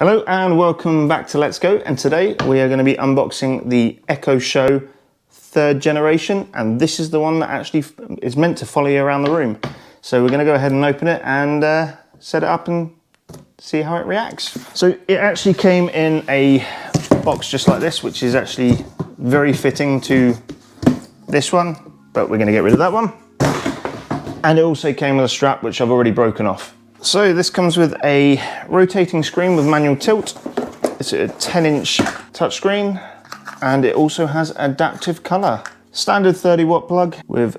Hello and welcome back to Let's Go, and today we are going to be unboxing the Echo Show 3rd generation, and this is the one that actually is meant to follow you around the room. So we're going to go ahead and open it and set it up and see how it reacts. So it actually came in a box just like this, which is actually very fitting to this one, but we're going to get rid of that one. And it also came with a strap, which I've already broken off. So this comes with a rotating screen with manual tilt. It's a 10-inch touchscreen, and it also has adaptive color. Standard 30-watt plug with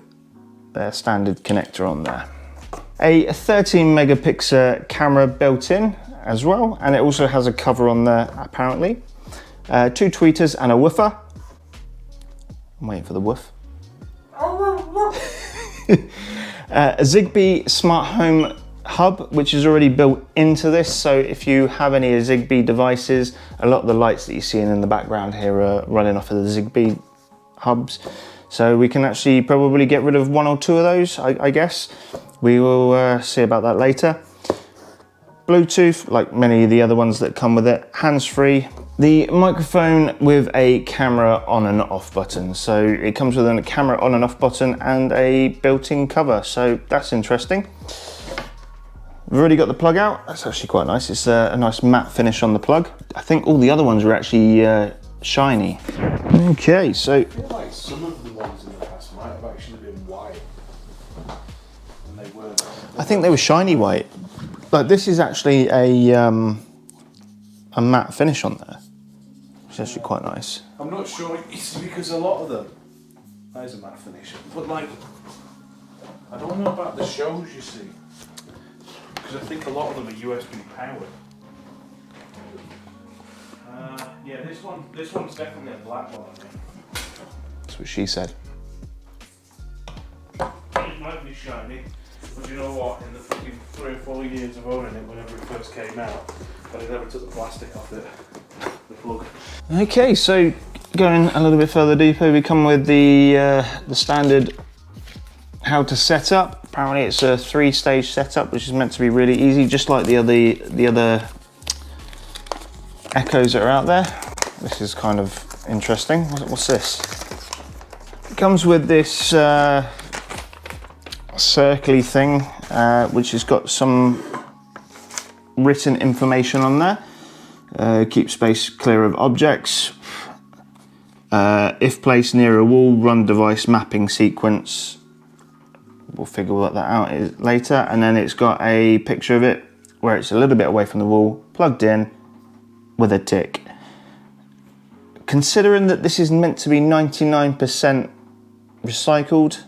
their standard connector on there. A 13 megapixel camera built in as well, and it also has a cover on there apparently. 2 tweeters and a woofer. I'm waiting for the woof. A Zigbee smart home hub, which is already built into this, so if you have any Zigbee devices, a lot of the lights that you're seeing in the background here are running off of the Zigbee hubs, so we can actually probably get rid of 1 or 2 of those, I guess. We will see about that later. Bluetooth, like many of the other ones that come with it, hands-free. The microphone with a camera on and off button, so it comes with a camera on and off button and a built-in cover, so that's interesting. We've already got the plug out. That's actually quite nice. It's a nice matte finish on the plug. I think all the other ones were actually shiny. Okay, so I feel like some of the ones in the past might have actually been white, and they weren't. I think they were shiny white. Like this is actually a matte finish on there, which is actually quite nice. I'm not sure. It's because a lot of them. That is a matte finish, but like, I don't know about the shows. You see. Because I think a lot of them are USB powered. Yeah, this one's definitely a black one, I think. That's what she said. It might be shiny, but you know what? In the fucking 3 or 4 years of owning it, whenever it first came out, I never took the plastic off it, the plug. Okay, so going a little bit further deeper, we come with the standard how to set up. Apparently it's a 3-stage setup, which is meant to be really easy, just like the other Echoes that are out there. This is kind of interesting. What's this? It comes with this circly thing, which has got some written information on there. Keep space clear of objects. If placed near a wall, run device mapping sequence. We'll figure that out later. And then it's got a picture of it where it's a little bit away from the wall, plugged in with a tick. Considering that this is meant to be 99% recycled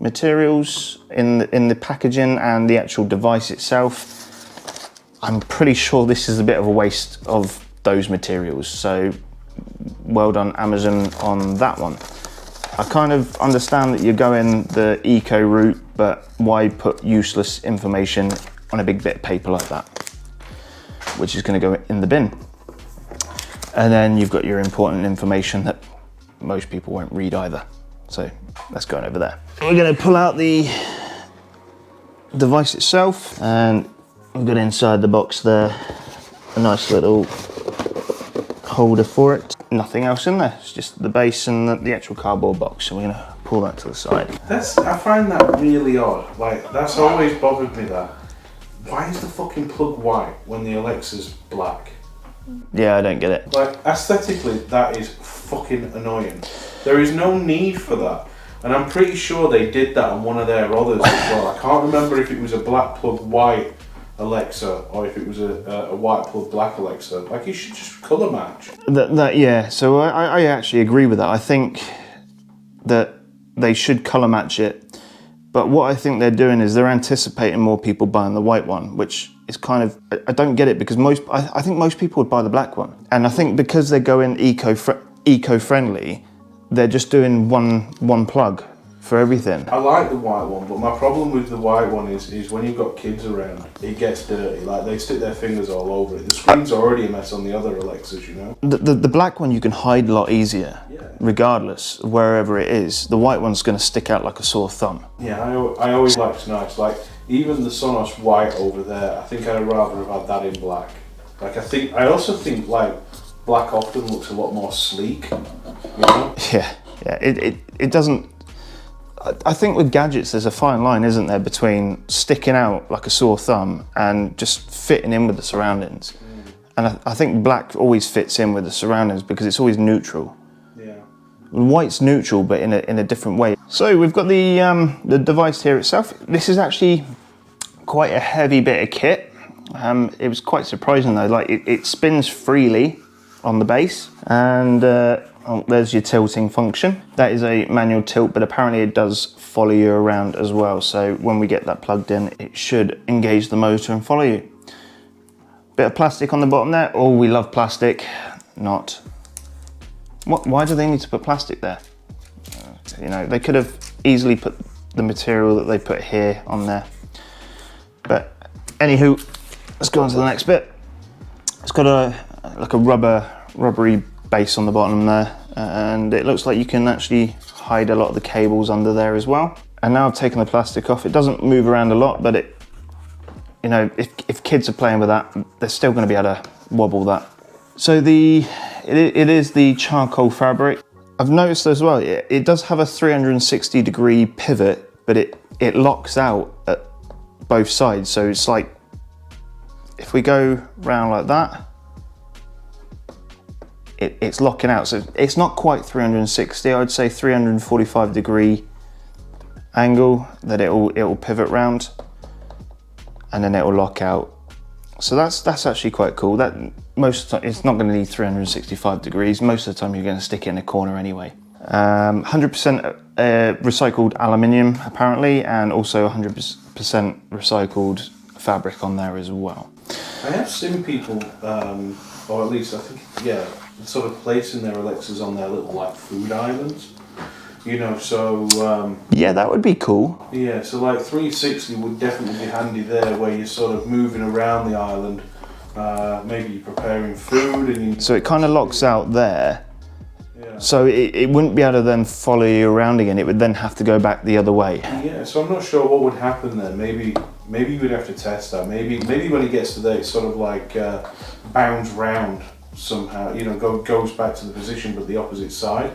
materials in the packaging and the actual device itself, I'm pretty sure this is a bit of a waste of those materials. So well done Amazon on that one. I kind of understand that you're going the eco route, but why put useless information on a big bit of paper like that, which is going to go in the bin. And then you've got your important information that most people won't read either. So let's go over there. We're going to pull out the device itself, and we've got inside the box there a nice little holder for it. Nothing else in there, it's just the base and the actual cardboard box, so we're going to pull that to the side. I find that really odd. Like, that's always bothered me, that. Why is the fucking plug white when the Alexa's black? Yeah, I don't get it. Like, aesthetically, that is fucking annoying. There is no need for that. And I'm pretty sure they did that on one of their others as well. I can't remember if it was a black plug white Alexa or if it was a white plug black Alexa. Like, you should just colour match. Yeah, so I actually agree with that. I think that they should colour match it, but what I think they're doing is they're anticipating more people buying the white one, which is kind of, I don't get it, because I think most people would buy the black one. And I think because they're going eco-friendly, they're just doing one plug for everything. I like the white one, but my problem with the white one is when you've got kids around, it gets dirty. Like, they stick their fingers all over it. The screen's already a mess on the other Alexas, you know? The black one you can hide a lot easier, yeah, regardless of wherever it is. The white one's going to stick out like a sore thumb. Yeah, I always liked nice. Like, even the Sonos white over there, I think I'd rather have had that in black. Like I also think like black often looks a lot more sleek, you know? Yeah, it doesn't. I think with gadgets, there's a fine line, isn't there, between sticking out like a sore thumb and just fitting in with the surroundings. And I think black always fits in with the surroundings because it's always neutral. Yeah. White's neutral, but in a different way. So we've got the device here itself. This is actually quite a heavy bit of kit. It was quite surprising though. Like it spins freely on the base, and there's your tilting function. That is a manual tilt, but apparently it does follow you around as well. So when we get that plugged in, it should engage the motor and follow you. Bit of plastic on the bottom there. Oh, we love plastic. Not. Why do they need to put plastic there? You know, they could have easily put the material that they put here on there. But anywho, let's go on to the next bit. It's got like a rubbery base on the bottom there, and it looks like you can actually hide a lot of the cables under there as well. And now I've taken the plastic off. It doesn't move around a lot, but it, you know, if kids are playing with that, they're still going to be able to wobble that. So it is the charcoal fabric. I've noticed as well, it does have a 360-degree pivot, but it locks out at both sides. So it's like, if we go round like that, it's locking out. So it's not quite 360, I would say 345-degree angle that it'll pivot round, and then it'll lock out. So that's actually quite cool. That most of the time, it's not going to need 365 degrees. Most of the time you're going to stick it in a corner anyway. 100% recycled aluminium apparently, and also 100% recycled fabric on there as well. I have seen people, or at least I think, yeah, sort of placing their Alexas on their little like food islands. You know, so... yeah, that would be cool. Yeah, so like 360 would definitely be handy there, where you're sort of moving around the island. Maybe you're preparing food and you... So it kind of locks out there. Yeah. So it wouldn't be able to then follow you around again. It would then have to go back the other way. Yeah, so I'm not sure what would happen then. Maybe you would have to test that. Maybe when it gets to there, it sort of like bounds round somehow. You know, goes back to the position but the opposite side.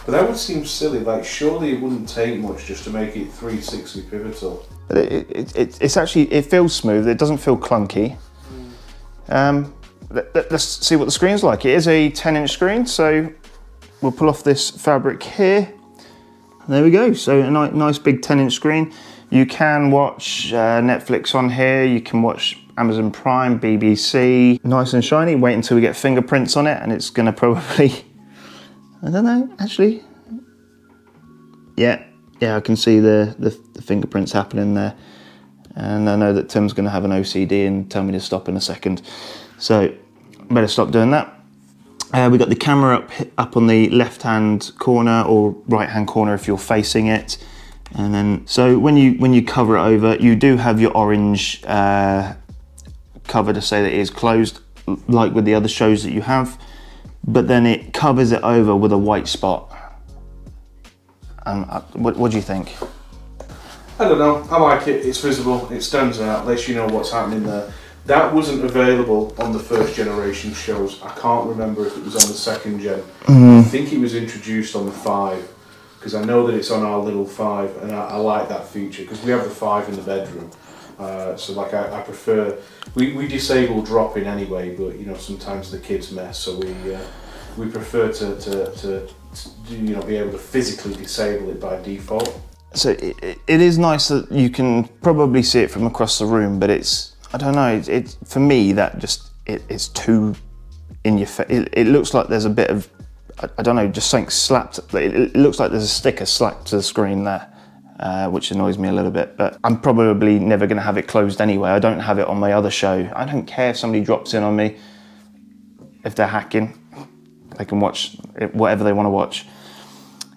But that would seem silly. Like, surely it wouldn't take much just to make it 360 pivotal. But it's actually, it feels smooth. It doesn't feel clunky. Let's see what the screen's like. It is a 10-inch screen, so we'll pull off this fabric here. There we go. So a nice big 10-inch screen. You can watch Netflix on here. You can watch Amazon Prime, BBC. Nice and shiny. Wait until we get fingerprints on it, and it's going to probably... I don't know, actually. Yeah, I can see the fingerprints happening there. And I know that Tim's gonna have an OCD and tell me to stop in a second. So, better stop doing that. We got the camera up on the left-hand corner or right-hand corner if you're facing it. And then, so when you cover it over, you do have your orange cover to say that it is closed, like with the other shows that you have. But then it covers it over with a white spot. What do you think? I don't know. I like it. It's visible. It stands out. Lets you know what's happening there. That wasn't available on the first generation shows. I can't remember if it was on the second gen. I think it was introduced on the 5, because I know that it's on our little 5, and I like that feature because we have the 5 in the bedroom. So like I prefer, we disable drop-in anyway, but you know sometimes the kids mess, so we prefer to you know be able to physically disable it by default. So it is nice that you can probably see it from across the room, but it's, I don't know, it for me that just it's too in your face. It looks like there's a bit of, I don't know, just something slapped. It looks like there's a sticker slapped to the screen there. Which annoys me a little bit, but I'm probably never going to have it closed anyway. I don't have it on my other show. I don't care if somebody drops in on me. If they're hacking, they can watch whatever they want to watch.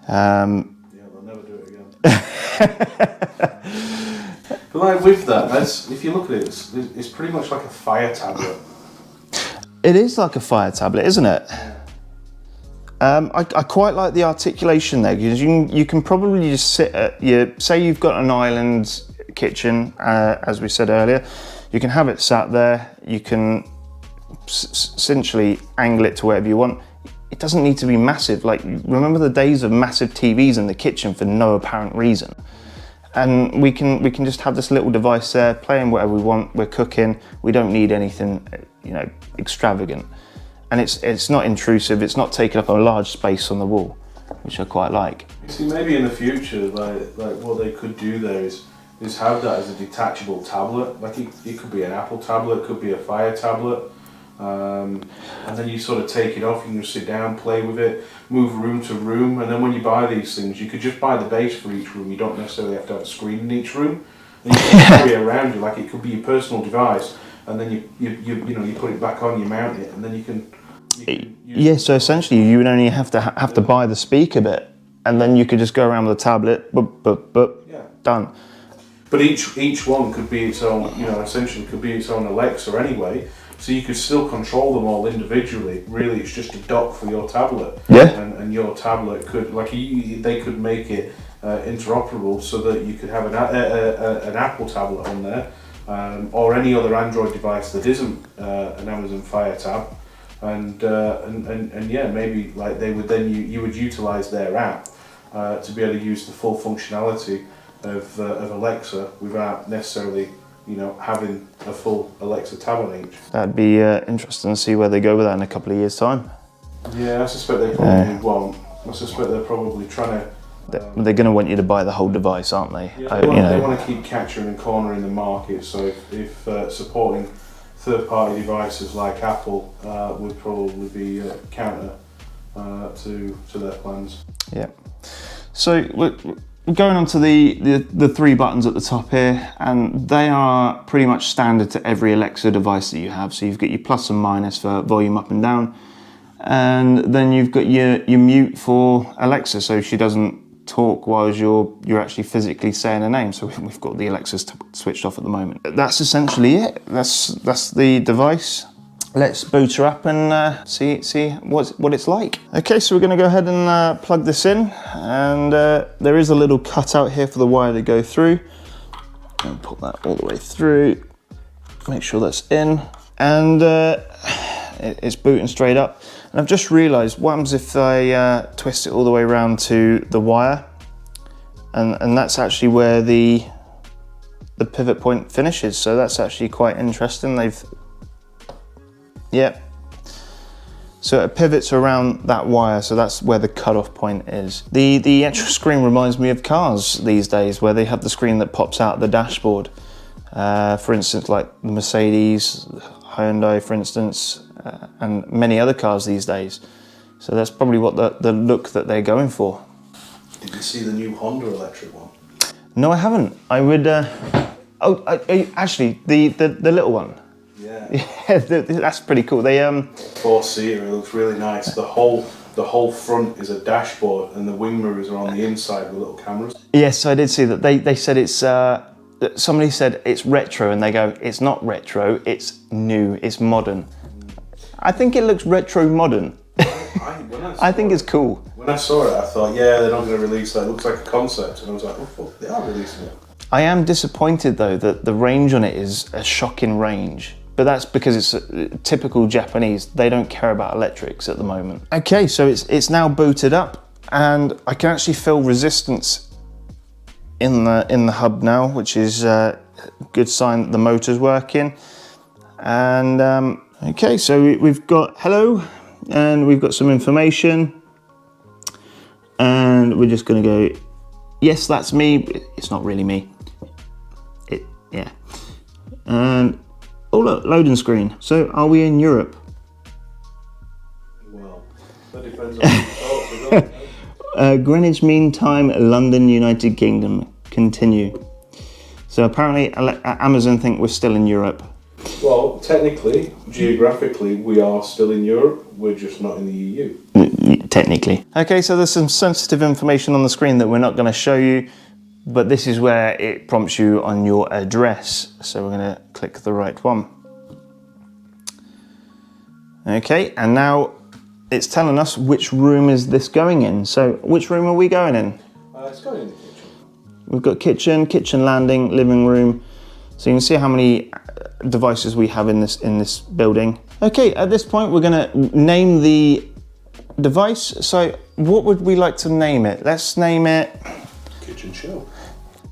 Yeah, they'll never do it again. But like with that, if you look at it, it's pretty much like a Fire tablet. It is like a Fire tablet, isn't it? Yeah. I quite like the articulation there, because you can probably just sit at say you've got an island kitchen, as we said earlier, you can have it sat there, you can essentially angle it to wherever you want. It doesn't need to be massive. Like, remember the days of massive TVs in the kitchen for no apparent reason? And we can just have this little device there, playing whatever we want. We're cooking. We don't need anything, you know, extravagant. And it's not intrusive. It's not taking up a large space on the wall, which I quite like. See, maybe in the future, like what they could do there is have that as a detachable tablet. Like it could be an Apple tablet, it could be a Fire tablet. And then you sort of take it off, you can just sit down, play with it, move room to room, and then when you buy these things, you could just buy the base for each room. You don't necessarily have to have a screen in each room. And you can carry it around you, like it could be your personal device, and then you put it back on, you mount it, and then you can yeah, so essentially you would only have to buy the speaker bit, and then you could just go around with a tablet, yeah, done. But each one could be its own, you know, essentially could be its own Alexa anyway. So you could still control them all individually. Really, it's just a dock for your tablet. Yeah. And your tablet could, like, they could make it interoperable so that you could have an Apple tablet on there, or any other Android device that isn't an Amazon Fire tab. And yeah, maybe like they would then you would utilize their app to be able to use the full functionality of Alexa without necessarily, you know, having a full Alexa tab on each. That'd be interesting to see where they go with that in a couple of years' time. Yeah, I suspect they probably won't. I suspect they're probably trying to. They're going to want you to buy the whole device, aren't they? Yeah, they want to keep capturing and cornering the market. So if supporting third-party devices like Apple would probably be counter to their plans. Yeah. So we're going on to the three buttons at the top here, and they are pretty much standard to every Alexa device that you have. So you've got your plus and minus for volume up and down, and then you've got your mute for Alexa, so she doesn't talk whilst you're actually physically saying a name. So we've got the Alexas switched off at the moment. That's essentially it. That's the device. Let's boot her up and see what it's like. Okay, so we're going to go ahead and plug this in, and there is a little cutout here for the wire to go through. And put that all the way through. Make sure that's in, and it's booting straight up. And I've just realised what happens if I twist it all the way around to the wire, and that's actually where the pivot point finishes. So that's actually quite interesting. So it pivots around that wire, so that's where the cutoff point is. The actual screen reminds me of cars these days, where they have the screen that pops out the dashboard. For instance, like the Mercedes, Hyundai, for instance, and many other cars these days. So that's probably what the look that they're going for. Did you see the new Honda electric one? No, I haven't. I would. Actually, the little one. Yeah. Yeah, that's pretty cool. They 4-seater. It looks really nice. The whole front is a dashboard, and the wing mirrors are on the inside with little cameras. Yes, I did see that. They said it's. Somebody said it's retro, and they go, it's not retro. It's new. It's modern. I think it looks retro modern. I think it's cool. When I saw it, I thought, yeah, they're not going to release that. It looks like a concept, and I was like, oh fuck, they are releasing it. I am disappointed though that the range on it is a shocking range. But that's because it's typical Japanese. They don't care about electrics at the moment. Okay, so it's now booted up, and I can actually feel resistance in the hub now, which is a good sign that the motor's working. And okay, so we've got hello, and we've got some information, and we're just going to go, yes, that's me. It's not really me. Yeah. And oh look, loading screen. So are we in Europe? Well, that depends on who you talk. Greenwich Mean Time, London, United Kingdom. Continue. So apparently Amazon think we're still in Europe. Well, technically, geographically, we are still in Europe. We're just not in the EU. Technically. Okay, so there's some sensitive information on the screen that we're not going to show you, but this is where it prompts you on your address. So we're going to click the right one. Okay, and now it's telling us which room is this going in. So which room are we going in? It's going in the kitchen. We've got kitchen, kitchen landing, living room. So you can see how many devices we have in this building. Okay, at this point we're going to name the device. So what would we like to name it? Let's name it Kitchen Show.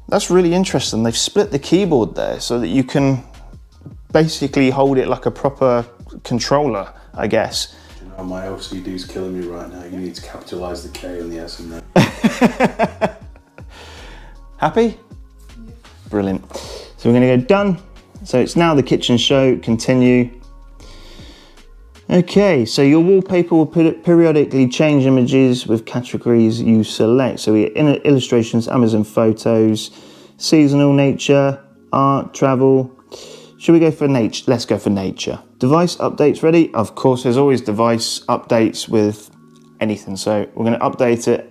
That's really interesting. They've split the keyboard there so that you can basically hold it like a proper controller, I guess. You know, my OCD's killing me right now. You need to capitalize the K and the S in there. Happy? Yeah. Brilliant. So we're going to go done. So it's now the Kitchen Show, continue. Okay, so your wallpaper will periodically change images with categories you select. So we in illustrations, Amazon photos, seasonal, nature, art, travel. Should we go for nature? Let's go for nature. Device updates ready? Of course, there's always device updates with anything. So we're going to update it.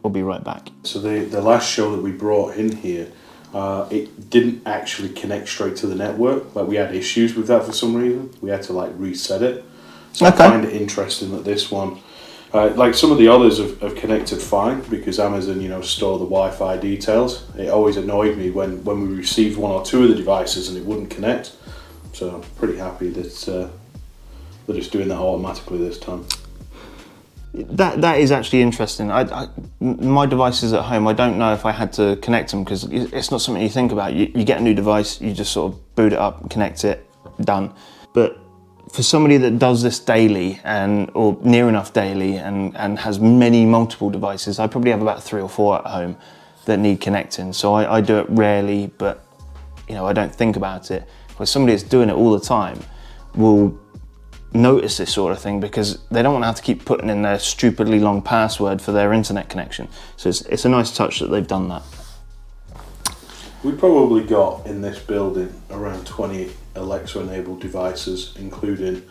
We'll be right back. So the last show that we brought in here, it didn't actually connect straight to the network. Like we had issues with that for some reason. We had to like reset it. So okay. I find it interesting that this one, like some of the others have connected fine because Amazon, you know, store the Wi-Fi details. It always annoyed me when we received one or two of the devices and it wouldn't connect. So I'm pretty happy that they're just doing that automatically this time. That is actually interesting. My devices at home, I don't know if I had to connect them because it's not something you think about. You get a new device, you just sort of boot it up, connect it, done. But for somebody that does this daily or near enough daily and has multiple devices, I probably have about 3 or 4 at home that need connecting. So I do it rarely, but you know, I don't think about it. Where somebody that's doing it all the time will notice this sort of thing because they don't want to have to keep putting in their stupidly long password for their internet connection. So it's a nice touch that they've done that. We probably got in this building around 20 Alexa-enabled devices, including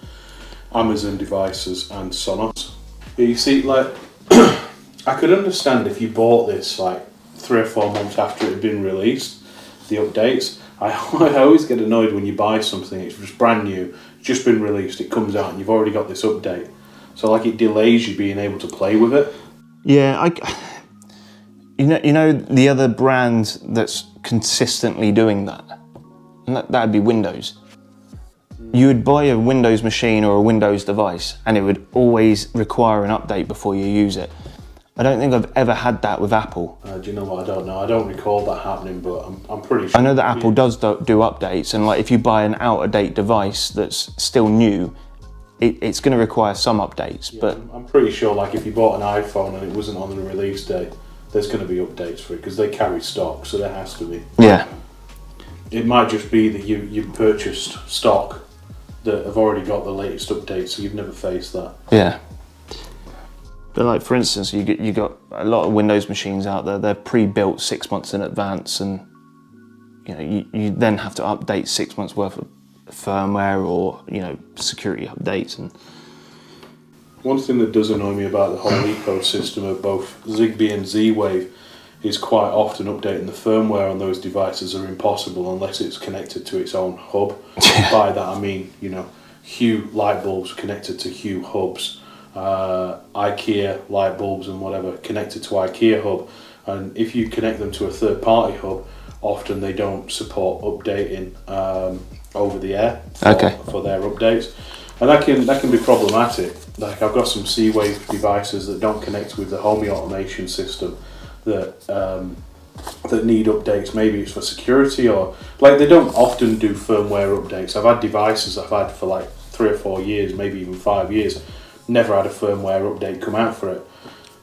Amazon devices and Sonos. You see, like, I could understand if you bought this like 3 or 4 months after it had been released, the updates. I always get annoyed when you buy something, it's just brand new, just been released, it comes out and you've already got this update. So like it delays you being able to play with it. Yeah, you know the other brand that's consistently doing that, and that'd be Windows. You would buy a Windows machine or a Windows device and it would always require an update before you use it. I don't think I've ever had that with Apple. Do you know what? I don't know. I don't recall that happening, but I'm pretty sure. I know that Apple does do updates, and like if you buy an out-of-date device that's still new, it's going to require some updates. Yeah, but I'm pretty sure, like if you bought an iPhone and it wasn't on the release date, there's going to be updates for it because they carry stock, so there has to be. Yeah. It might just be that you purchased stock that have already got the latest updates, so you've never faced that. Yeah. But like for instance, you got a lot of Windows machines out there. They're pre-built 6 months in advance, and you know you then have to update 6 months worth of firmware or security updates. And one thing that does annoy me about the whole ecosystem of both Zigbee and Z-Wave is quite often updating the firmware on those devices are impossible unless it's connected to its own hub. By that I mean Hue light bulbs connected to Hue hubs. IKEA light bulbs and whatever connected to IKEA hub, and if you connect them to a third-party hub, often they don't support updating over the air for their updates, and that can be problematic. Like I've got some Z-Wave devices that don't connect with the Homey automation system that need updates. Maybe it's for security or like they don't often do firmware updates. I've had devices I've had for like 3 or 4 years, maybe even 5 years. Never had a firmware update come out for it,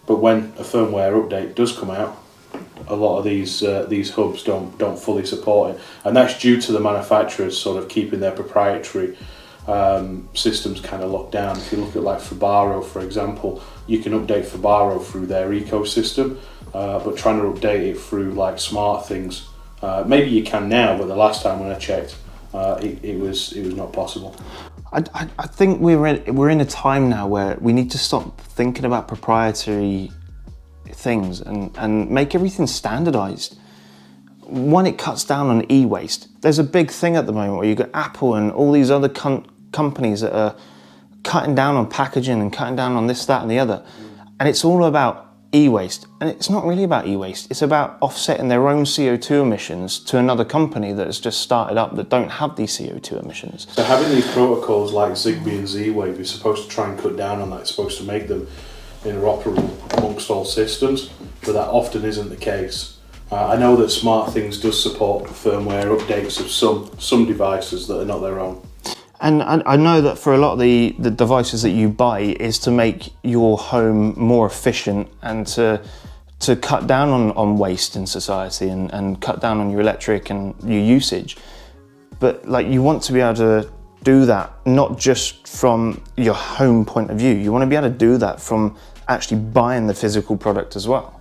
but when a firmware update does come out, a lot of these hubs don't fully support it, and that's due to the manufacturers sort of keeping their proprietary systems kind of locked down. If you look at like Fabaro, for example, you can update Fabaro through their ecosystem, but trying to update it through like smart things, maybe you can now, but the last time when I checked, it was not possible. I think we're in a time now where we need to stop thinking about proprietary things and make everything standardized. One, it cuts down on e-waste. There's a big thing at the moment where you've got Apple and all these other companies that are cutting down on packaging and cutting down on this, that and the other. And it's all about e-waste. And it's not really about e-waste, it's about offsetting their own CO2 emissions to another company that has just started up that don't have these CO2 emissions. So having these protocols like Zigbee and Z-Wave is supposed to try and cut down on that. It's supposed to make them interoperable amongst all systems, but that often isn't the case. I know that SmartThings does support firmware updates of some devices that are not their own. And I know that for a lot of the devices that you buy is to make your home more efficient and to cut down on waste in society and cut down on your electric and your usage. But like, you want to be able to do that not just from your home point of view. You want to be able to do that from actually buying the physical product as well.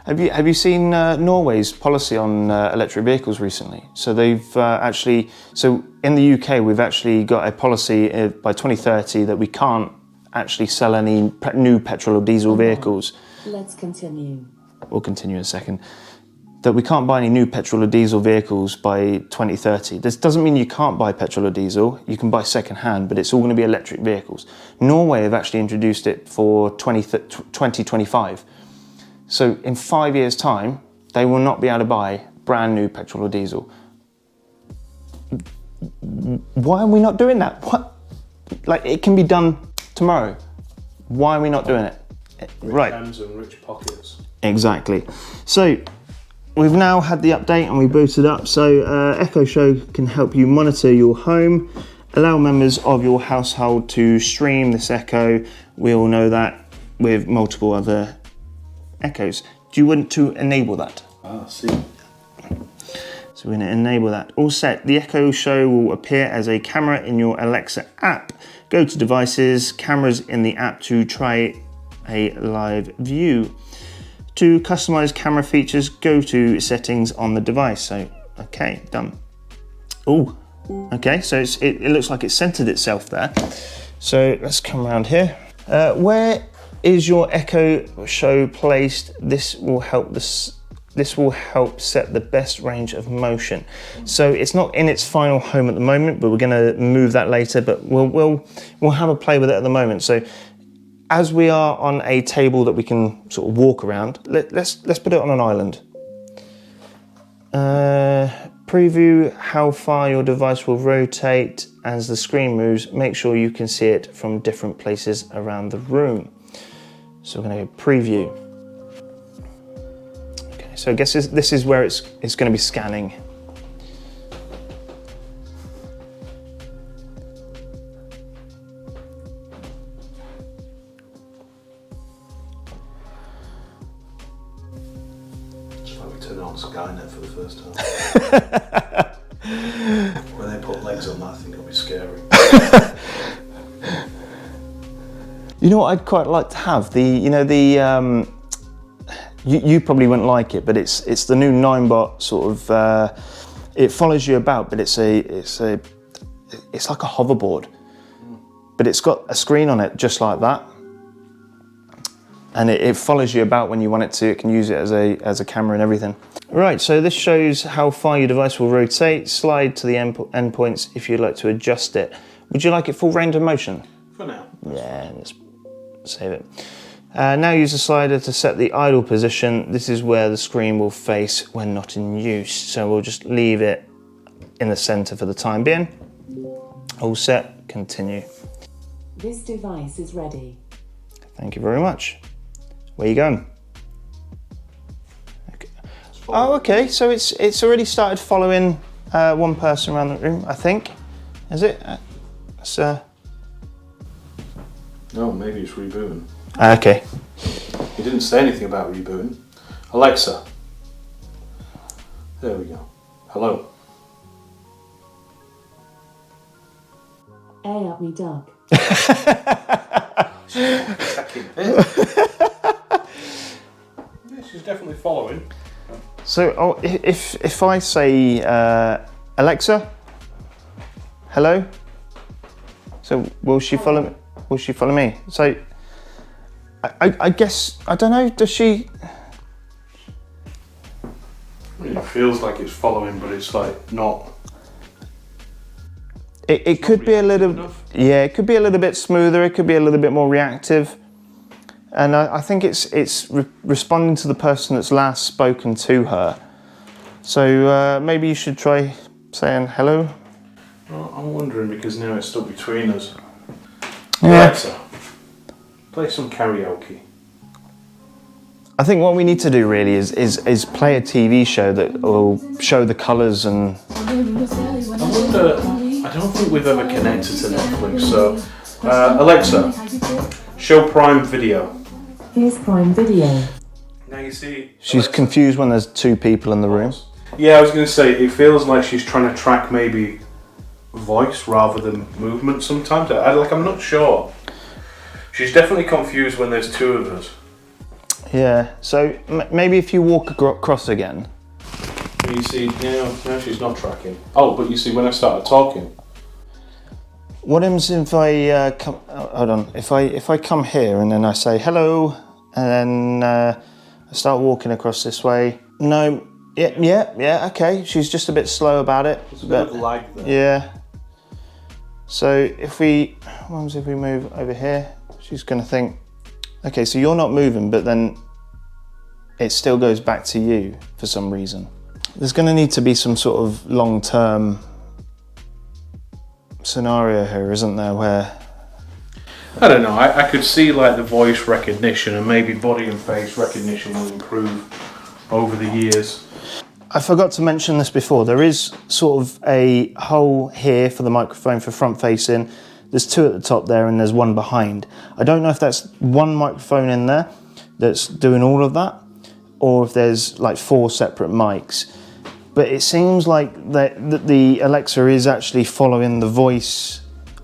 Have you seen Norway's policy on electric vehicles recently? So they've so in the UK we've actually got a policy by 2030 that we can't actually sell any new petrol or diesel vehicles. Let's continue. We'll continue in a second. That we can't buy any new petrol or diesel vehicles by 2030. This doesn't mean you can't buy petrol or diesel, you can buy second hand, but it's all going to be electric vehicles. Norway have actually introduced it for 2025. So in 5 years' time, they will not be able to buy brand new petrol or diesel. Why are we not doing that? What? Like, it can be done tomorrow. Why are we not doing it? Rich hands and rich pockets. Exactly. So we've now had the update and we booted up. So Echo Show can help you monitor your home, allow members of your household to stream this Echo. We all know that with multiple other Echoes. Do you want to enable that? See. So we're going to enable that. All set. The Echo Show will appear as a camera in your Alexa app. Go to devices, cameras in the app to try a live view. To customize camera features, go to settings on the device. So, okay, done. Oh, okay, so it looks like it centered itself there. So let's come around here. Where is your Echo Show placed? This will help set the best range of motion. So it's not in its final home at the moment, but we're going to move that later. But we'll have a play with it at the moment. So as we are on a table that we can sort of walk around, let's put it on an island. Preview how far your device will rotate as the screen moves. Make sure you can see it from different places around the room. So we're going to go preview. Okay, so I guess this is where it's going to be scanning. It's like we turn on Skynet for the first time. When they put legs on that, I think it'll be scary. You know what I'd quite like to have? You probably wouldn't like it, but it's the new 9-bot sort of. It follows you about, but it's like a hoverboard, but it's got a screen on it just like that, and it follows you about when you want it to. It can use it as a camera and everything. Right, so this shows how far your device will rotate. Slide to the endpoints if you'd like to adjust it. Would you like it full range of motion? For now. Yeah, let's save it. Now use the slider to set the idle position. This is where the screen will face when not in use. So we'll just leave it in the center for the time being. All set, continue. This device is ready. Thank you very much. Where are you going? Okay. Oh, okay, so it's already started following one person around the room, I think. Is it? No, maybe it's rebooting. Okay. He didn't say anything about rebooting. Alexa. There we go. Hello. Hey up me duck. Yeah, she's definitely following. So if I say Alexa, hello. So will she follow me? Will she follow me? So I guess, I don't know, does she? I mean, it feels like it's following, but it's like not. It could be a little, enough. yeah, it could be a little bit smoother. It could be a little bit more reactive. And I think it's responding to the person that's last spoken to her. So maybe you should try saying hello. Well, I'm wondering because now it's stuck between us. Yeah. Alexa, play some karaoke. I think what we need to do really is play a TV show that will show the colours and... I wonder, I don't think we've ever connected to Netflix, so Alexa, show Prime Video. Here's Prime Video. Now you see... She's Alexa. confused when there's two people in the room. Yeah, I was going to say, it feels like she's trying to track maybe voice rather than movement sometimes. I'm not sure. She's definitely confused when there's two of us. Yeah, so maybe if you walk across again. You see, now she's not tracking. Oh, but you see, when I started talking. What happens if I come? Hold on. If I come here and then I say hello, and then I start walking across this way. No. Yeah. Okay. She's just a bit slow about it. There's a bit of lag there. Yeah. So what happens if we move over here? She's gonna think, okay, so you're not moving, but then it still goes back to you for some reason. There's gonna need to be some sort of long-term scenario here, isn't there, where... I don't know, I could see like the voice recognition and maybe body and face recognition will improve over the years. I forgot to mention this before. There is sort of a hole here for the microphone for front facing. There's two at the top there and there's one behind. I don't know if that's one microphone in there that's doing all of that, or if there's like 4 separate mics. But it seems like that the Alexa is actually following the voice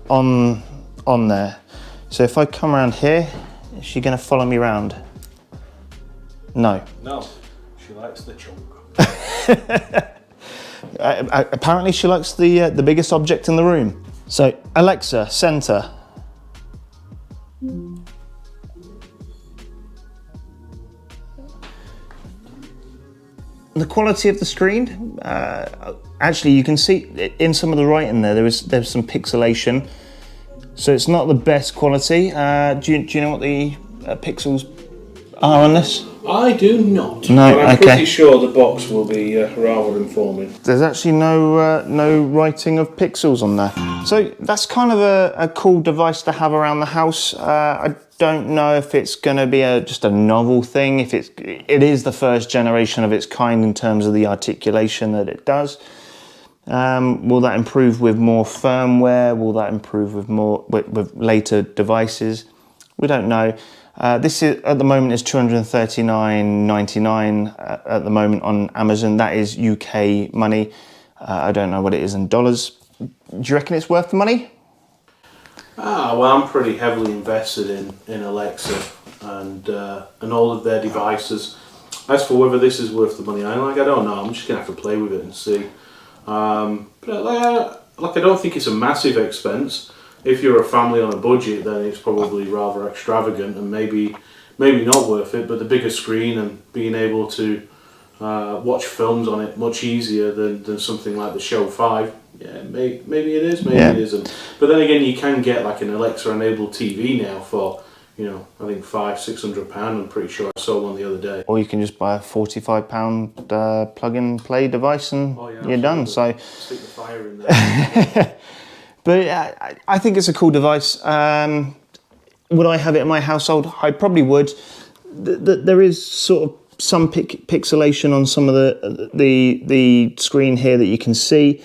on there. So if I come around here, is she gonna follow me around? No. No, she likes the chunk. Apparently she likes the biggest object in the room. So Alexa, center. The quality of the screen, actually you can see in some of the writing there's some pixelation, so it's not the best quality. Do you know what the pixels are on this? I do not. No, but I'm okay. pretty sure the box will be rather informing. There's actually no writing of pixels on there. So that's kind of a cool device to have around the house. I don't know if it's going to be just a novel thing, if it is the first generation of its kind in terms of the articulation that it does. Will that improve with more firmware? Will that improve with later devices? We don't know. This is at the moment is $239.99 at the moment on Amazon. That is UK money. I don't know what it is in dollars. Do you reckon it's worth the money? Well, I'm pretty heavily invested in Alexa and all of their devices. As for whether this is worth the money, I don't know. I'm just gonna have to play with it and see. But I don't think it's a massive expense. If you're a family on a budget, then it's probably rather extravagant and maybe not worth it. But the bigger screen and being able to watch films on it much easier than something like the Show 5. Yeah, maybe it is, maybe it isn't. But then again, you can get like an Alexa-enabled TV now for, I think £500-600. I'm pretty sure I saw one the other day. Or you can just buy a £45 plug-and-play device and you're done. So stick the fire in there. But I think it's a cool device. Would I have it in my household? I probably would. There is sort of some pixelation on some of the screen here that you can see.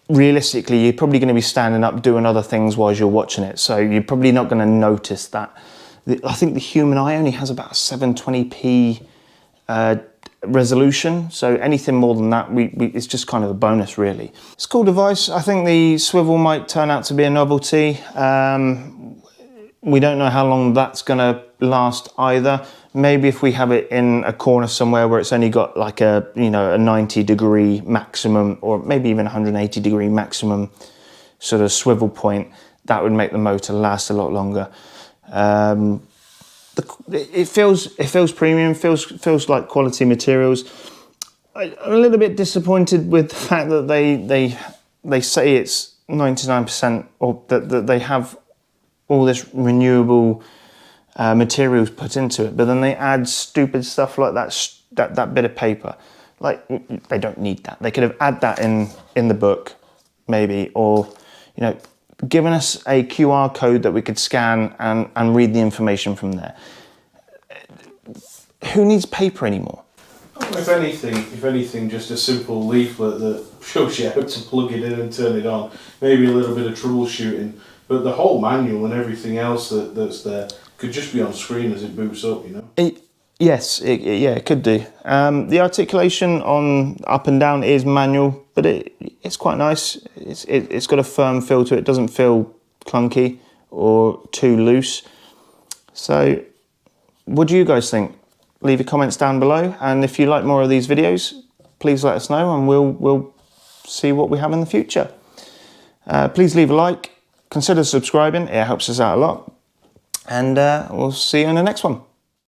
Realistically, you're probably going to be standing up doing other things while you're watching it, so you're probably not going to notice that. I think the human eye only has about a 720p resolution, so anything more than that, it's just kind of a bonus, really. It's a cool device. I think the swivel might turn out to be a novelty. We don't know how long that's going to last either. Maybe if we have it in a corner somewhere where it's only got like a 90-degree maximum, or maybe even 180-degree maximum sort of swivel point, that would make the motor last a lot longer. It feels premium, feels like quality materials. I'm a little bit disappointed with the fact that they say it's 99%, or that they have all this renewable materials put into it, but then they add stupid stuff like that bit of paper. Like, they don't need that. They could have added that in the book, maybe, or, you know, given us a QR code that we could scan and read the information from there. Who needs paper anymore? If anything, just a simple leaflet that shows you how to plug it in and turn it on. Maybe a little bit of troubleshooting, but the whole manual and everything else that's there could just be on screen as it boots up, you know? Yes, it could do. The articulation on up and down is manual, but it's quite nice. It's got a firm feel to it. It doesn't feel clunky or too loose. So, what do you guys think? Leave your comments down below, and if you like more of these videos, please let us know, and we'll see what we have in the future. Please leave a like, consider subscribing. It helps us out a lot, and we'll see you in the next one.